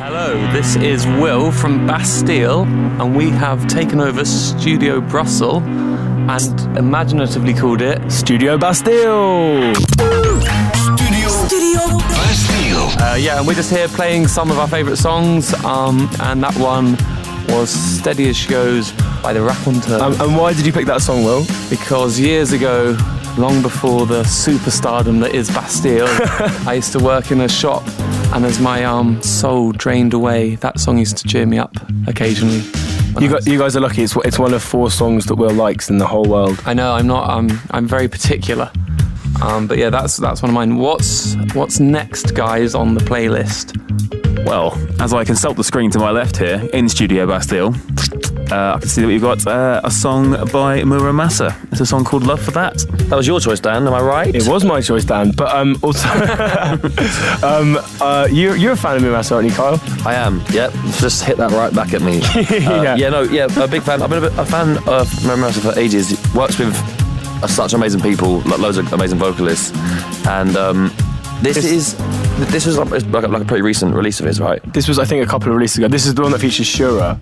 Hello, this is Will from Bastille, and we have taken over Studio Brussels and imaginatively called it Studio Bastille! Studio Bastille! Yeah, and we're just here playing some of our favourite songs, and that one was Steady as She Goes by the Raconteur. And why did you pick that song, Will? Because years ago, long before the superstardom that is Bastille, I used to work in a shop, and as my soul drained away, that song used to cheer me up occasionally. You guys are lucky. It's one of 4 songs that Will likes in the whole world. I know, I'm very particular. But yeah, that's one of mine. What's next, guys, on the playlist? Well, as I consult the screen to my left here in Studio Bastille, I can see that we've got a song by Muramasa. It's a song called Love for That. That was your choice, Dan, am I right? It was my choice, Dan, but also you're a fan of Muramasa, aren't you, Kyle? I am, yep. Just hit that right back at me. A big fan. I've been a fan of Muramasa for ages. He works with such amazing people, loads of amazing vocalists, and this was like a pretty recent release of his, right? This was, I think, a couple of releases ago. This is the one that features Shura,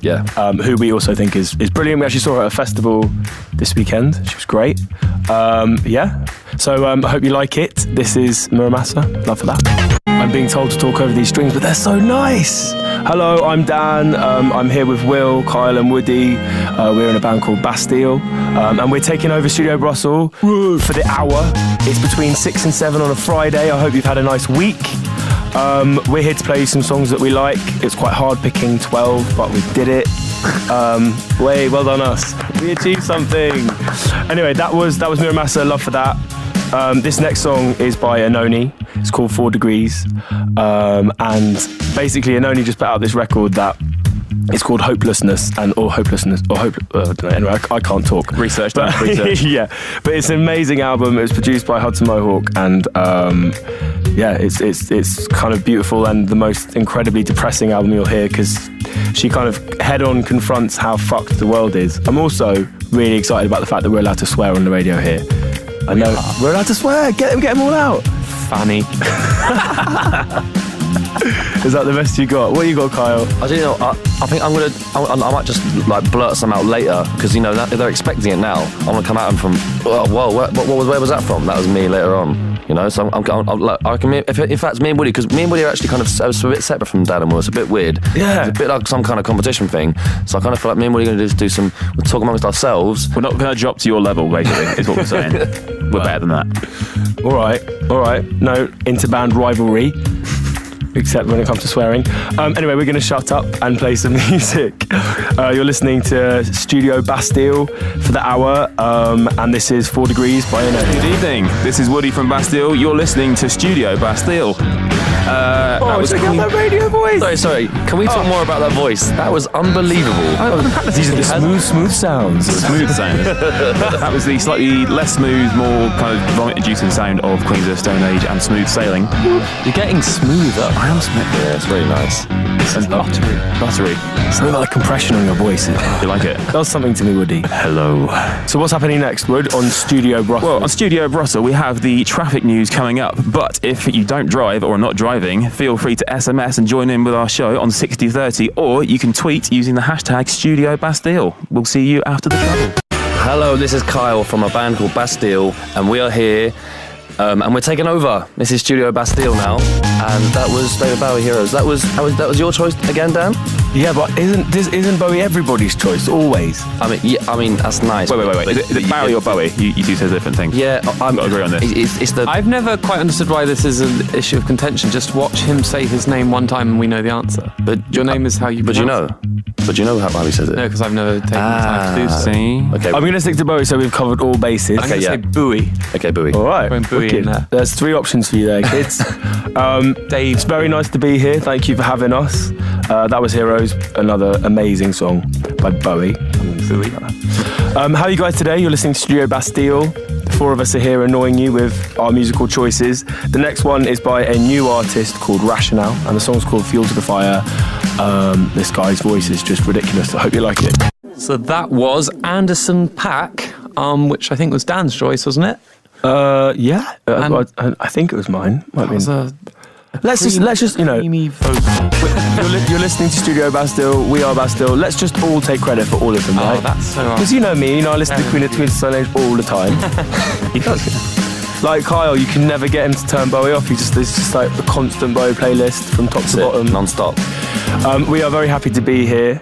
who we also think is brilliant. We actually saw her at a festival this weekend. She was great. So I hope you like it. This is Muramasa. Love for that. I'm being told to talk over these strings, but they're so nice. Hello, I'm Dan. I'm here with Will, Kyle and Woody. We're in a band called Bastille. And we're taking over Studio Brussels for the hour. It's between 6 and 7 on a Friday. I hope you've had a nice week. We're here to play you some songs that we like. It's quite hard picking 12, but we did it. Well done us. We achieved something. Anyway, that was Muramasa. Love for that. This next song is by Anoni. It's called 4 Degrees. And basically Anoni just put out this record that it's called Hopelessness I don't know, anyway, I can't talk. Research. Yeah, but it's an amazing album. It was produced by Hudson Mohawk, and it's kind of beautiful and the most incredibly depressing album you'll hear, because she kind of head-on confronts how fucked the world is. I'm also really excited about the fact that we're allowed to swear on the radio here. I know, we're allowed to swear. Get them all out. Fanny. Is that the best you got? What you got, Kyle? I think I might just like blurt some out later, because if they're expecting it now, I'm gonna come at them from where was that from? That was me later on. So I can, in fact, me and Woody, because me and Woody are actually kind of a bit separate from Dan and Will. It's a bit weird. Yeah. It's a bit like some kind of competition thing. So I kind of feel like me and Woody are going to do some. We'll talk amongst ourselves. We're not going to drop to your level, basically, is what we're saying. We're better than that. All right. No interband rivalry, except when it comes to swearing. Anyway, we're going to shut up and play some music. You're listening to Studio Bastille for the hour, and this is 4 Degrees by Anoni. Good evening. This is Woody from Bastille. You're listening to Studio Bastille. Check out that radio voice. Sorry. Can we talk more about that voice? That was unbelievable. These are the smooth sounds. Smooth sound. That was the slightly less smooth, more kind of vomit-inducing sound of Queens of the Stone Age and Smooth Sailing. You're getting smoother. I am smooth. Yeah, it's very nice. And buttery. Something like compression on your voice. You like it? Does something to me, Woody. Hello. So what's happening next, Wood, on Studio Brussels? Well, on Studio Brussels, we have the traffic news coming up. But if you don't drive or are not driving, feel free to SMS and join in with our show on 6030, or you can tweet using the hashtag Studio Bastille. We'll see you after the travel. Hello, this is Kyle from a band called Bastille, and we are here, and we're taking over. This is Studio Bastille now, and that was David Bowie Heroes. That was your choice again, Dan? Yeah, but isn't Bowie everybody's choice always? I mean that's nice. Wait. Is it Bowie or Bowie? You two say different things. Yeah, I've got to agree on this. I've never quite understood why this is an issue of contention. Just watch him say his name one time and we know the answer. But your name is how you pronounce it. But you know how he says it? No, because I've never taken the time to do so. See? Okay. I'm going to stick to Bowie, so we've covered all bases. I'm going to say Bowie. Okay, Bowie. All right. Bowie in there. There's 3 options for you there, kids. Dave, it's very nice to be here. Thank you for having us. That was Heroes, another amazing song by Bowie. How are you guys today? You're listening to Studio Bastille. The 4 of us are here annoying you with our musical choices. The next one is by a new artist called Rationale, and the song's called Fuel to the Fire. This guy's voice is just ridiculous. I hope you like it. So that was Anderson .Paak, which I think was Dan's choice, wasn't it? Yeah. I think it was mine. That was a Let's just creamy vocal. You're listening to Studio Bastille. We are Bastille. Let's just all take credit for all of them, right? Oh, that's so Because you know me, I listen to Queen of Twins Solange all the time. He does. Like Kyle, you can never get him to turn Bowie off. It's just like a constant Bowie playlist from top to bottom. Non-stop. We are very happy to be here.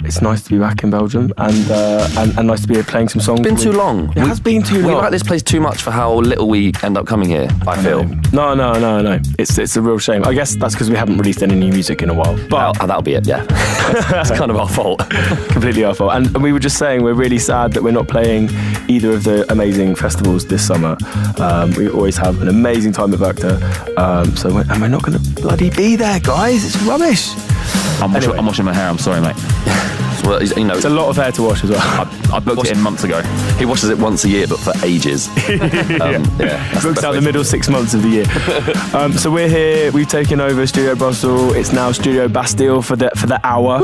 It's nice to be back in Belgium and nice to be here playing some songs. It's been too long. It has been too long. We like this place too much for how little we end up coming here, I feel. No. It's a real shame. I guess that's because we haven't released any new music in a while. But That'll be it, yeah. It's kind of our fault. Completely our fault. And we were just saying we're really sad that we're not playing either of the amazing festivals this summer. We always have an amazing time at Vector. We're not going to bloody be there, guys. It's rubbish. I'm washing my hair. I'm sorry, mate. Well, it's a lot of hair to wash as well. I booked it in months ago. He washes it once a year, but for ages. Books out the middle 6 months of the year. So we're here. We've taken over Studio Bastille. It's now Studio Bastille for the hour.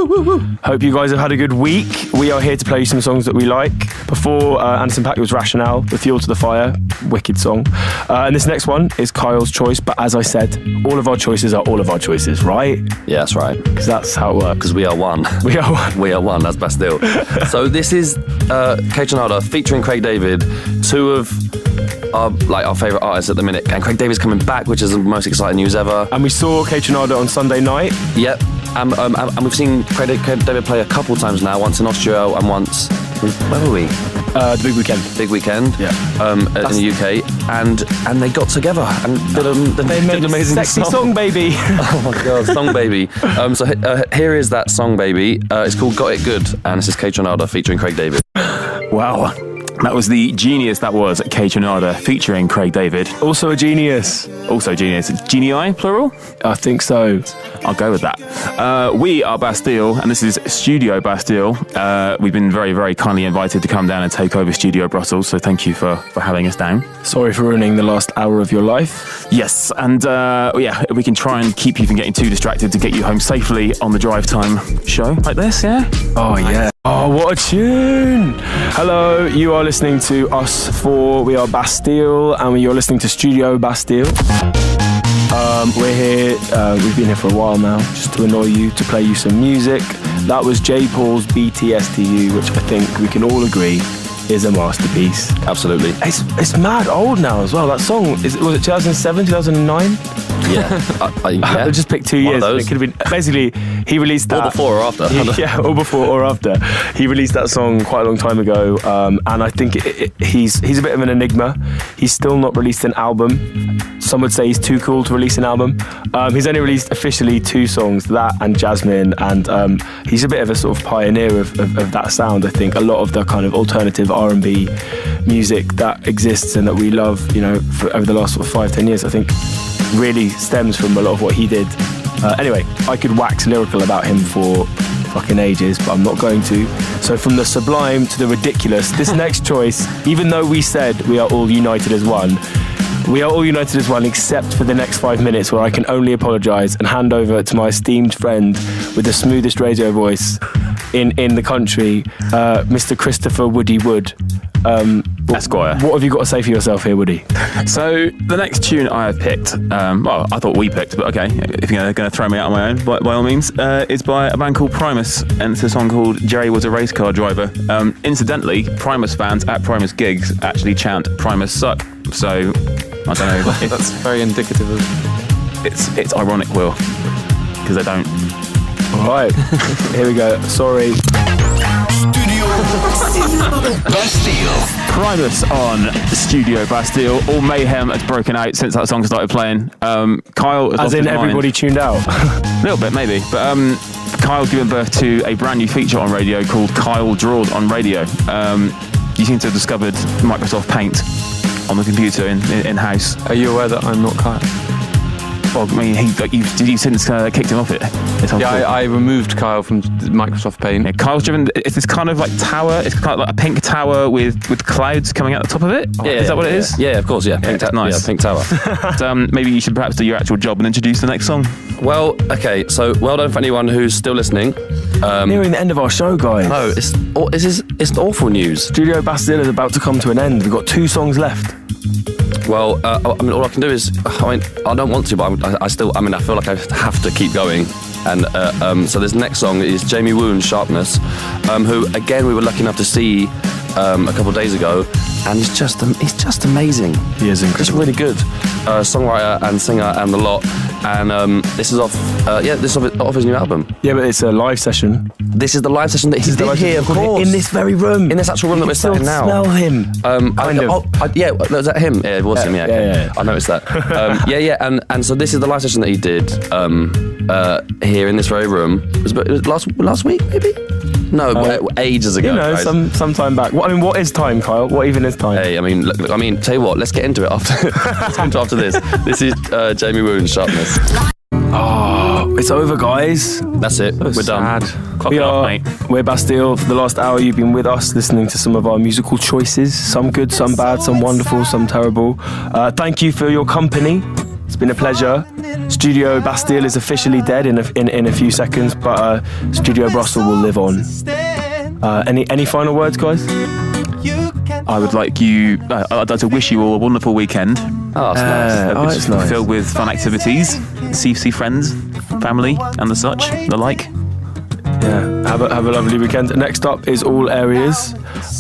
Hope you guys have had a good week. We are here to play you some songs that we like. Before Anderson .Paak was Rationale, The Fuel to the Fire, wicked song. And this next one is Kyle's choice. But as I said, all of our choices are all of our choices, right? Yeah, that's right. Because that's how it works. Because we are one. We are one. We are one. That's Bastille. So this is Kaytranada featuring Craig David, two of our favourite artists at the minute. And Craig David's coming back, which is the most exciting news ever. And we saw Kaytranada on Sunday night. Yep. And we've seen Craig David play a couple times now, once in Austria and once... Where were we? The Big Weekend. Big Weekend. Yeah. In the UK. And they got together and did an amazing sexy song, baby. Oh my God, Song Baby. So here is that Song Baby. It's called Got It Good, and this is Kaytranada featuring Craig David. Wow. That was the genius that was Kaytranada featuring Craig David. Also a genius. Genii, plural? I think so. I'll go with that. We are Bastille, and this is Studio Bastille. We've been very, very kindly invited to come down and take over Studio Brussels, so thank you for having us down. Sorry for ruining the last hour of your life. Yes, and we can try and keep you from getting too distracted to get you home safely on the drive time show like this, yeah? Oh, yeah. Oh, what a tune! Hello, you are listening to us for We Are Bastille, and you're listening to Studio Bastille. We're here, we've been here for a while now, just to annoy you, to play you some music. That was J. Paul's BTSTU, which I think we can all agree is a masterpiece. Absolutely. It's mad old now as well. That song, was it 2007, 2009? Yeah. I just picked 2 years. It could have been, basically, he released that. Or before or after. Yeah, or before or after. He released that song quite a long time ago, and I think he's a bit of an enigma. He's still not released an album. Some would say he's too cool to release an album. He's only released officially 2 songs, that and Jasmine, and he's a bit of a sort of pioneer of that sound, I think. A lot of the kind of alternative R&B music that exists and that we love, over the last sort of 5-10 years, I think really stems from a lot of what he did. Anyway, I could wax lyrical about him for fucking ages, but I'm not going to. So from the sublime to the ridiculous, this next choice, even though we said we are all united as one, we are all united as one except for the next 5 minutes where I can only apologise and hand over to my esteemed friend with the smoothest radio voice in the country, Mr. Christopher Woody Wood. Esquire. What have you got to say for yourself here, Woody? So the next tune I have picked, I thought we picked, but okay, if you're going to throw me out on my own, by all means, is by a band called Primus, and it's a song called Jerry Was a Race Car Driver. Incidentally, Primus fans at Primus gigs actually chant Primus suck, so I don't know. That's very indicative of... It's ironic, Will, because they don't. All right, here we go. Sorry. Bastille. Primus on Studio Bastille. All mayhem has broken out since that song started playing. Kyle has as in everybody tuned out. A little bit maybe, but Kyle's given birth to a brand new feature on radio called Kyle Draws on Radio. You seem to have discovered Microsoft Paint on the computer in-house. Are you aware that I'm not Kyle? Well, I mean, you've since kicked him off it. Yeah, I removed Kyle from Microsoft Paint. Yeah, Kyle's driven. It's this kind of like tower. It's kind of like a pink tower with clouds coming out the top of it. Yeah, is that what it is? Yeah, of course. Yeah, Pink nice. Yeah, pink tower. Maybe you should perhaps do your actual job and introduce the next song. Well, okay. So well done for anyone who's still listening. Nearing the end of our show, guys. No, it's awful news. Studio Bastille is about to come to an end. We've got 2 songs left. Well, all I can do is, I don't want to, but I feel like I have to keep going. And so this next song is Jamie Woon's Sharpness, who again we were lucky enough to see a couple of days ago, and he's just amazing. He is incredible. Just really good songwriter and singer and the lot. And this is off his new album. Yeah, but it's a live session. This is the live session that he did here, of course. In this very room. In this actual room that we're sat in now. Smell him. Kind of. Was that him? Yeah, it was him. Yeah, yeah. I noticed that. And so this is the live session that he did here in this very room. It was last week, maybe. No, ages ago. Some time back. What is time, Kyle? What even is time? Hey, look, tell you what. Let's get into it after this. This is Jamie Woon's Sharpness. Oh, it's over, guys. That's it. We're done. Clock it off, mate. We're Bastille. For the last hour, you've been with us, listening to some of our musical choices. Some good, some bad, some wonderful, some terrible. Thank you for your company. It's been a pleasure. Studio Bastille is officially dead in a few seconds, but Studio Brussels will live on. Any final words, guys? I would like to wish you all a wonderful weekend. Oh, that's it's nice. Filled with fun activities, see friends, family, and the like. Yeah, have a lovely weekend. Next up is All Areas.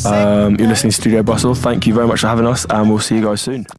You're listening to Studio Brussels. Thank you very much for having us, and we'll see you guys soon.